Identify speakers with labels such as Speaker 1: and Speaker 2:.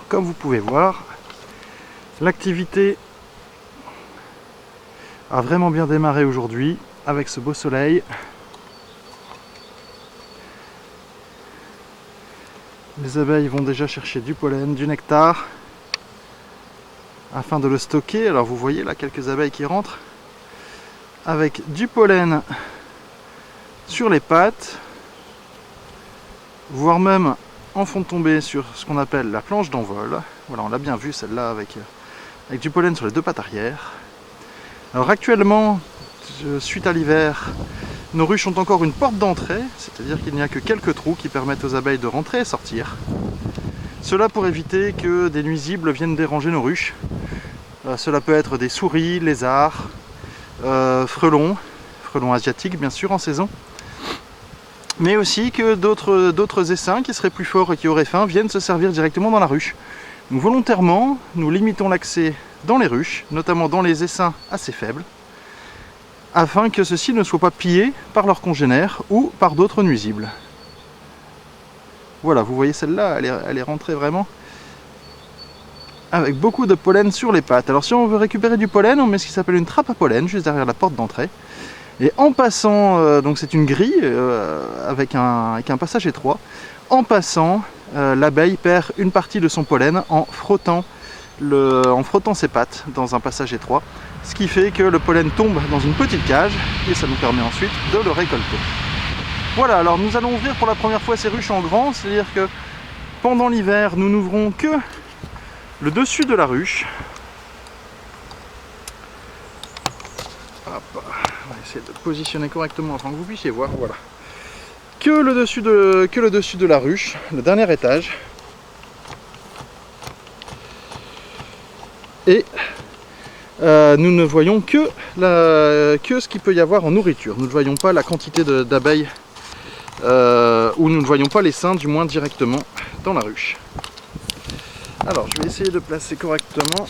Speaker 1: comme vous pouvez voir, l'activité a vraiment bien démarré aujourd'hui avec ce beau soleil. Les abeilles vont déjà chercher du pollen, du nectar afin de le stocker. Alors vous voyez là quelques abeilles qui rentrent avec du pollen sur les pattes, voire même en font tomber sur ce qu'on appelle la planche d'envol. Voilà, on l'a bien vu celle-là avec du pollen sur les deux pattes arrière. Alors actuellement, suite à l'hiver, nos ruches ont encore une porte d'entrée, c'est-à-dire qu'il n'y a que quelques trous qui permettent aux abeilles de rentrer et sortir. Cela pour éviter que des nuisibles viennent déranger nos ruches. Cela peut être des souris, lézards, frelons asiatiques bien sûr en saison, mais aussi que d'autres essaims qui seraient plus forts et qui auraient faim viennent se servir directement dans la ruche. Donc volontairement, nous limitons l'accès dans les ruches, notamment dans les essaims assez faibles, afin que ceux-ci ne soient pas pillés par leurs congénères ou par d'autres nuisibles. Voilà, vous voyez celle-là, elle est rentrée vraiment avec beaucoup de pollen sur les pattes. Alors si on veut récupérer du pollen, on met ce qui s'appelle une trappe à pollen juste derrière la porte d'entrée. Et en passant, donc c'est une grille avec un passage étroit, en passant, l'abeille perd une partie de son pollen en frottant ses pattes dans un passage étroit, ce qui fait que le pollen tombe dans une petite cage et ça nous permet ensuite de le récolter. Voilà, alors nous allons ouvrir pour la première fois ces ruches en grand, c'est-à-dire que pendant l'hiver, nous n'ouvrons que le dessus de la ruche. Hop, on va essayer de positionner correctement afin que vous puissiez voir, voilà. Que le dessus de la ruche, le dernier étage. Et nous ne voyons que ce qu'il peut y avoir en nourriture. Nous ne voyons pas la quantité d'abeilles, ou nous ne voyons pas l'essaim du moins directement dans la ruche. Alors je vais essayer de placer correctement